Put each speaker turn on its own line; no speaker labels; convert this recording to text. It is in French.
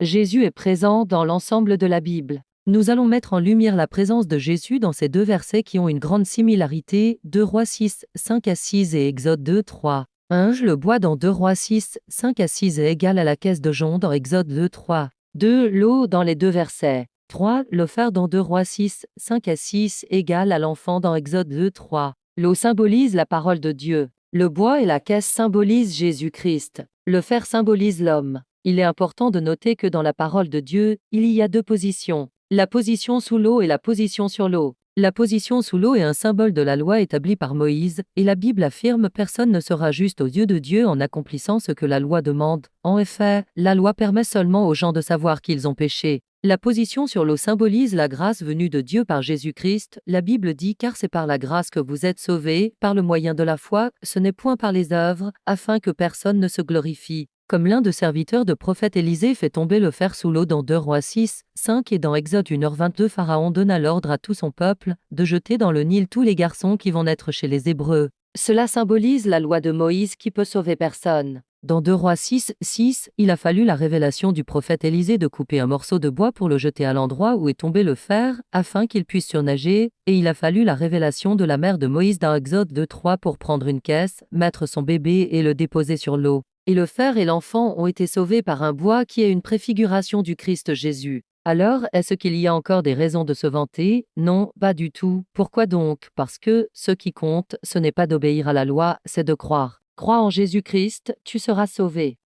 Jésus est présent dans l'ensemble de la Bible. Nous allons mettre en lumière la présence de Jésus dans ces deux versets qui ont une grande similarité, 2 Rois 6, 5 à 6 et Exode 2, 3. 1. Le bois dans 2 Rois 6, 5 à 6 est égal à la caisse de jonc dans Exode 2, 3. 2. L'eau dans les deux versets. 3. Le fer dans 2 Rois 6, 5 à 6 égale à l'enfant dans Exode 2, 3. L'eau symbolise la parole de Dieu. Le bois et la caisse symbolisent Jésus-Christ. Le fer symbolise l'homme. Il est important de noter que dans la parole de Dieu, il y a deux positions. La position sous l'eau et la position sur l'eau. La position sous l'eau est un symbole de la loi établie par Moïse, et la Bible affirme personne ne sera juste aux yeux de Dieu en accomplissant ce que la loi demande. En effet, la loi permet seulement aux gens de savoir qu'ils ont péché. La position sur l'eau symbolise la grâce venue de Dieu par Jésus-Christ. La Bible dit car c'est par la grâce que vous êtes sauvés, par le moyen de la foi, ce n'est point par les œuvres, afin que personne ne se glorifie. Comme l'un des serviteurs de prophète Élisée fait tomber le fer sous l'eau dans 2 Rois 6, 5 et dans Exode 1h22, Pharaon donna l'ordre à tout son peuple de jeter dans le Nil tous les garçons qui vont naître chez les Hébreux. Cela symbolise la loi de Moïse qui peut sauver personne. Dans 2 Rois 6, 6, il a fallu la révélation du prophète Élisée de couper un morceau de bois pour le jeter à l'endroit où est tombé le fer, afin qu'il puisse surnager, et il a fallu la révélation de la mère de Moïse dans Exode 2, 3 pour prendre une caisse, mettre son bébé et le déposer sur l'eau. Et le fer et l'enfant ont été sauvés par un bois qui est une préfiguration du Christ Jésus. Alors, est-ce qu'il y a encore des raisons de se vanter? Non, pas du tout. Pourquoi donc? Parce que ce qui compte, ce n'est pas d'obéir à la loi, c'est de croire. Crois en Jésus-Christ, tu seras sauvé.